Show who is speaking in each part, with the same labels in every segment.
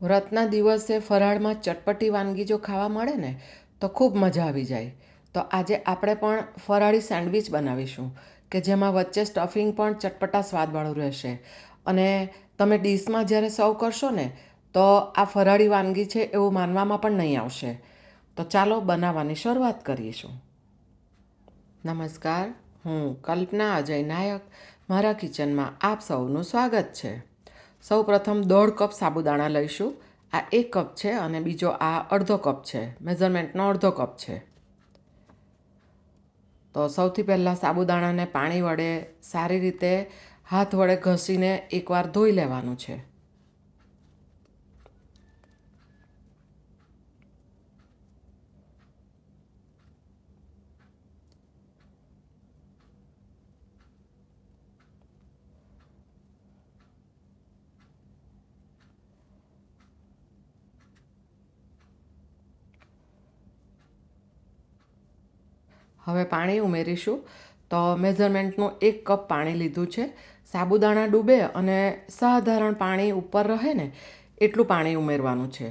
Speaker 1: વ્રતના દિવસે ફરાળમાં ચટપટી વાનગી જો ખાવા મળે ને તો ખૂબ મજા આવી જાય. તો આજે આપણે પણ ફરાળી સેન્ડવિચ બનાવીશું કે જેમાં વચ્ચે સ્ટફિંગ પણ ચટપટા સ્વાદવાળું રહેશે. અને તમે ડીશમાં જ્યારે સર્વ કરશો ને તો આ ફરાળી વાનગી છે એવું માનવામાં પણ નહીં આવશે. તો ચાલો બનાવવાની શરૂઆત કરીશું. નમસ્કાર, હું કલ્પના અજય નાયક. મારા કિચનમાં આપ સૌનું સ્વાગત છે. સૌ પ્રથમ 1.5 કપ સાબુદાણા લઈશું. આ 1 કપ છે અને બીજો આ અડધો કપ છે. મેઝરમેન્ટનો અડધો કપ છે. તો સૌથી પહેલાં સાબુદાણાને પાણી વડે સારી રીતે હાથ વડે ઘસીને એકવાર ધોઈ લેવાનું છે. હવે પાણી ઉમેરીશું. તો મેઝરમેન્ટનું 1 કપ પાણી લીધું છે. સાબુદાણા ડૂબે અને સાધારણ પાણી ઉપર રહે ને એટલું પાણી ઉમેરવાનું છે.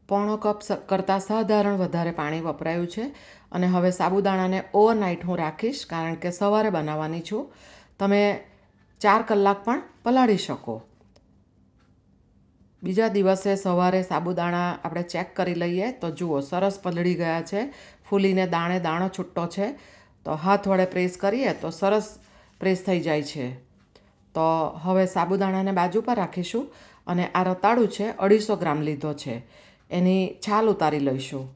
Speaker 1: પોણો કપ કરતાં સાધારણ વધારે પાણી વપરાયું છે. અને હવે સાબુદાણાને ઓવરનાઇટ હું રાખીશ, કારણ કે સવારે બનાવવાની છું. તમે 4 કલાક પણ પલાળી શકો. બીજા દિવસે સવારે સાબુદાણા આપણે ચેક કરી લઈએ તો જુઓ, સરસ પલળી ગયા છે, ફૂલીને દાણે દાણો છૂટો છે. તો હાથ વડે પ્રેસ કરીએ તો સરસ પ્રેસ થઈ જાય છે. તો હવે સાબુદાણાને બાજુ પર રાખીશું અને આ રતાળું છે 250 ગ્રામ લીધો છે. એની છાલ ઉતારી લઈશું.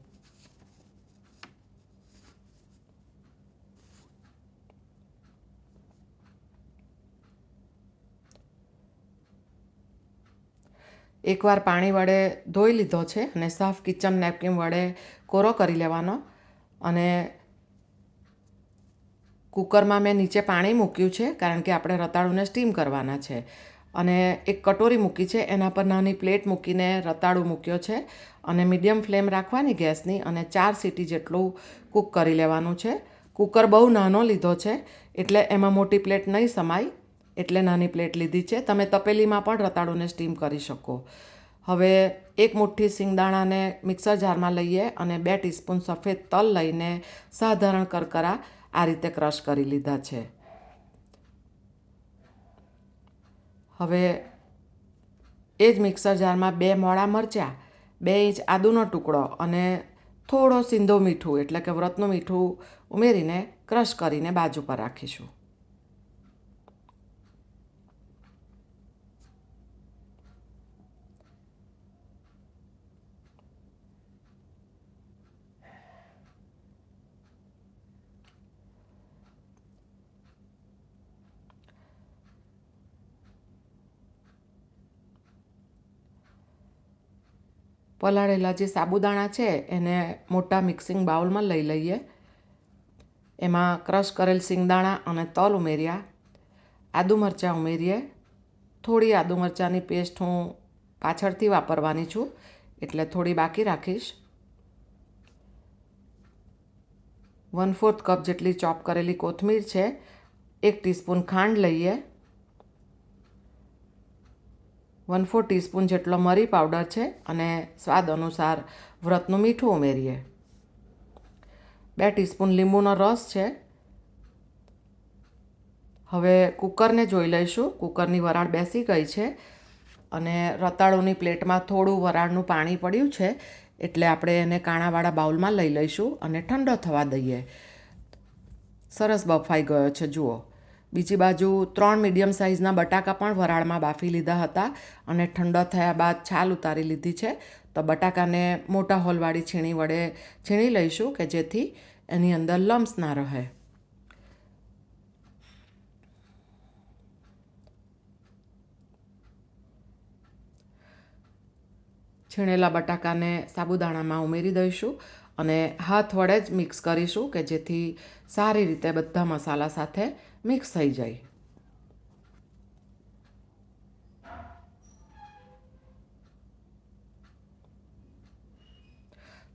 Speaker 1: એકવાર પાણી વડે ધોઈ લીધો છે અને સાફ કિચન નેપકિન વડે કોરો કરી લેવાનો. અને કુકરમાં મેં નીચે પાણી મૂક્યું છે, કારણ કે આપણે રતાળુને સ્ટીમ કરવાના છે. અને એક કટોરી મૂકી છે, એના પર નાની પ્લેટ મૂકીને રતાળું મૂક્યો છે. અને મીડિયમ ફ્લેમ રાખવાની ગેસની અને 4 સીટી જેટલું કૂક કરી લેવાનું છે. કુકર બહુ નાનો લીધો છે એટલે એમાં મોટી પ્લેટ નહીં સમાય, એટલે નાની પ્લેટ લીધી છે. તમે તપેલીમાં પણ રતાળુને સ્ટીમ કરી શકો. હવે 1 મુઠ્ઠી સિંગદાણાને મિક્સર જારમાં લઈએ અને 2 ટીસ્પૂન સફેદ તલ લઈને સાધારણ કરકરા આ રીતે ક્રશ કરી લીધા છે. હવે એ જ મિક્સર જારમાં 2 મોળા મરચાં, 2 ઇંચ આદુનો ટુકડો અને થોડો સિંધો મીઠું એટલે કે વ્રતનું મીઠું ઉમેરીને ક્રશ કરીને બાજુ પર રાખીશું. પલાળેલા જે સાબુદાણા છે એને મોટા મિક્સિંગ બાઉલમાં લઈ લઈએ. એમાં ક્રશ કરેલ સિંગદાણા અને તલ ઉમેર્યા. આદુ મરચાં ઉમેરીએ. થોડી આદુ મરચાંની પેસ્ટ હું પાછળથી વાપરવાની છું એટલે થોડી બાકી રાખીશ. 1/4 કપ જેટલી ચોપ કરેલી કોથમીર છે. 1 ટીસ્પૂન ખાંડ લઈએ. 1/4 ટીસ્પૂન જેટલો મરી પાવડર છે અને સ્વાદ અનુસાર વ્રતનું મીઠું ઉમેરીએ. 2 ટીસ્પૂન લીંબુનો રસ છે. હવે કુકરને જોઈ લઈશું. કુકરની વરાળ બેસી ગઈ છે અને રતાળુની પ્લેટમાં થોડું વરાળનું પાણી પડ્યું છે, એટલે આપણે એને કાણાવાળા બાઉલમાં લઈ લઈશું અને ઠંડો થવા દઈએ. સરસ બફાઈ ગયો છે, જુઓ. બીજી બાજુ 3 મીડિયમ સાઇઝના બટાકા પણ વરાળમાં બાફી લીધા હતા અને ઠંડા થયા બાદ છાલ ઉતારી લીધી છે. તો બટાકાને મોટા હોલવાળી છીણી વડે છીણી લઈશું કે જેથી એની અંદર લમ્સ ના રહે. છીણેલા બટાકાને સાબુદાણામાં ઉમેરી દઈશું અને હાથ વડે જ મિક્સ કરીશું કે જેથી સારી રીતે બધા મસાલા સાથે મિક્સ થઈ જાય.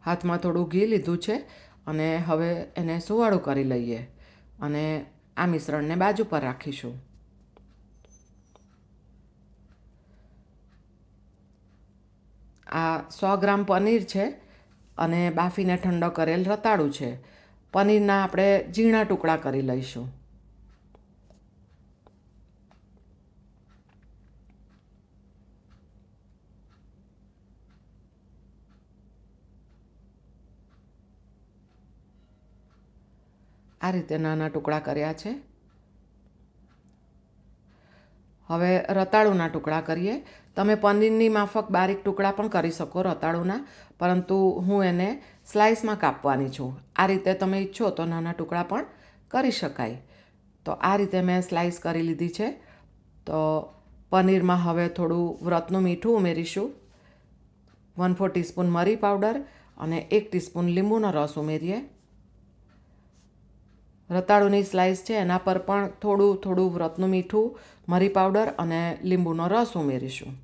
Speaker 1: હાથમાં થોડું ઘી લીધું છે અને હવે એને સુવાળું કરી લઈએ અને આ મિશ્રણને બાજુ પર રાખીશું. આ 100 ગ્રામ પનીર છે અને બાફીને ઠંડો કરેલ રતાળું છે. પનીરના આપણે ઝીણા ટુકડા કરી લઈશું. આ રીતે નાના ટુકડા કર્યા છે. હવે રતાળુના ટુકડા કરીએ. તમે પનીરની માફક બારીક ટુકડા પણ કરી શકો રતાળુના, પરંતુ હું એને સ્લાઇસમાં કાપવાની છું. આ રીતે તમે ઈચ્છો તો નાના ટુકડા પણ કરી શકાય. તો આ રીતે મેં સ્લાઇસ કરી લીધી છે. તો પનીરમાં હવે થોડું વ્રતનું મીઠું ઉમેરીશું, 1/4 ટીસ્પૂન મરી પાવડર અને 1 ટીસ્પૂન લીંબુનો રસ ઉમેરીએ. રતાળુની સ્લાઇસ છે એના પર પણ થોડું થોડું વ્રતનું મીઠું, મરી પાવડર અને લીંબુનો રસ ઉમેરીશું.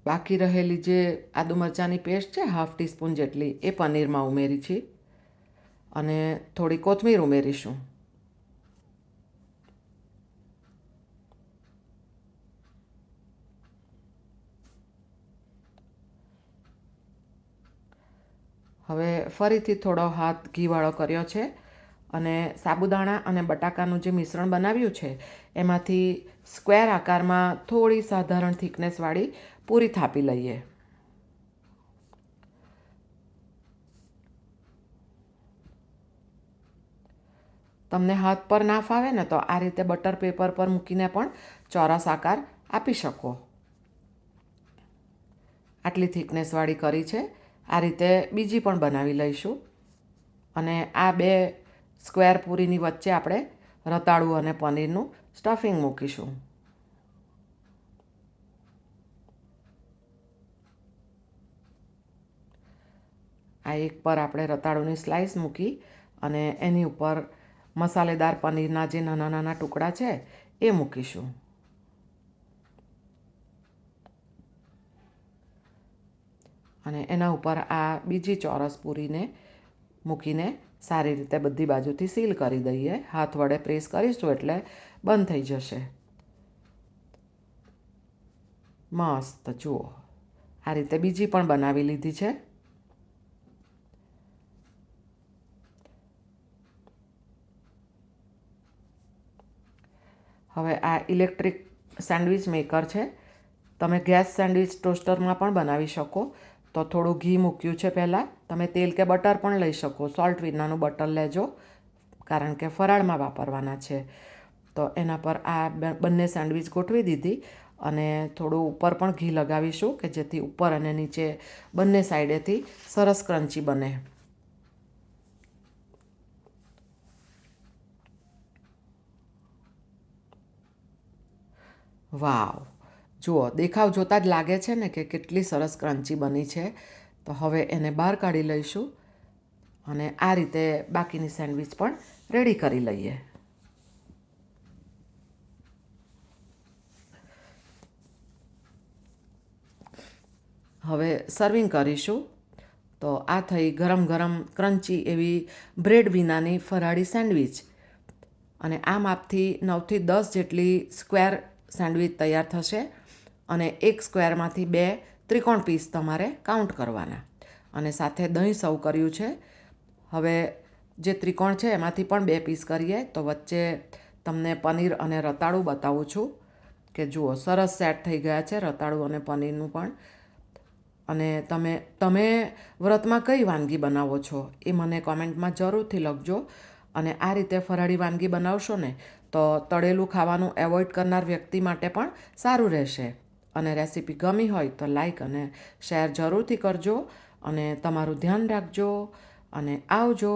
Speaker 1: બાકી રહેલી જે આદુ મરચાંની પેસ્ટ છે 1/2 ટીસ્પૂન જેટલી એ પનીરમાં ઉમેરી છે અને થોડી કોથમીર ઉમેરીશું. હવે ફરીથી થોડો હાથ ઘીવાળો કર્યો છે અને સાબુદાણા અને બટાકાનું જે મિશ્રણ બનાવ્યું છે એમાંથી સ્ક્વેર આકારમાં થોડી સાધારણ થિકનેસવાળી પૂરી થાપી લઈએ. તમને હાથ પર ના ફાવે ને તો આ રીતે બટર પેપર પર મૂકીને પણ ચોરસ આકાર આપી શકો. આટલી થિકનેસવાળી કરી છે. આ રીતે બીજી પણ બનાવી લઈશું અને આ 2 સ્ક્વેર પૂરીની વચ્ચે આપણે રતાળું અને પનીરનું સ્ટફિંગ મૂકીશું. આ એક પર આપણે રતાળુની સ્લાઇસ મૂકી અને એની ઉપર મસાલેદાર પનીરના જે નાના નાના ટુકડા છે એ મૂકીશું. અને એના ઉપર આ બીજી ચોરસ પૂરીને મૂકીને સારી રીતે બધી બાજુથી સીલ કરી દઈએ. હાથ વડે પ્રેસ કરીશું એટલે બંધ થઈ જશે. મસ્ત જુઓ, આ રીતે બીજી પણ બનાવી લીધી છે. હવે આ ઇલેક્ટ્રિક સેન્ડવિચ મેકર છે. તમે ગેસ સેન્ડવિચ ટોસ્ટરમાં પણ બનાવી શકો. તો થોડું ઘી મૂક્યું છે પહેલાં. તમે તેલ કે બટર પણ લઈ શકો. સોલ્ટ વિનાનું બટર લેજો કારણ કે ફરાળમાં વાપરવાના છે. તો એના પર આ બંને સેન્ડવિચ ગોઠવી દીધી અને થોડું ઉપર પણ ઘી લગાવીશું કે જેથી ઉપર અને નીચે બંને સાઈડેથી સરસ ક્રન્ચી બને. વાવ, જુઓ, દેખાવ જોતાં જ લાગે છે ને કે કેટલી સરસ ક્રન્ચી બની છે. તો હવે એને બહાર કાઢી લઈશું અને આ રીતે બાકીની સેન્ડવિચ પણ રેડી કરી લઈએ. હવે સર્વિંગ કરીશું. તો આ થઈ ગરમ ગરમ ક્રન્ચી એવી બ્રેડ વિનાની ફરાળી સેન્ડવિચ. અને આ માપથી 9થી 10 જેટલી સ્ક્વેર સેન્ડવિચ તૈયાર થશે અને એક સ્ક્વેરમાંથી 2 ત્રિકોણ પીસ તમારે કાઉન્ટ કરવાના. અને સાથે દહીં સર્વ કર્યું છે. હવે જે ત્રિકોણ છે એમાંથી પણ 2 પીસ કરીએ. તો વચ્ચે તમને પનીર અને રતાળું બતાવું છું કે જુઓ સરસ સેટ થઈ ગયા છે રતાળું અને પનીરનું પણ. અને તમે વ્રતમાં કઈ વાનગી બનાવો છો એ મને કોમેન્ટમાં જરૂરથી લખજો. અને આ રીતે ફરાળી વાનગી બનાવશો ને તો તળેલું ખાવાનું એવોઇડ કરનાર વ્યક્તિ માટે પણ સારું રહેશે. અને રેસીપી ગમી હોય તો લાઈક અને શેર જરૂરથી કરજો અને તમારું ધ્યાન રાખજો અને આવજો.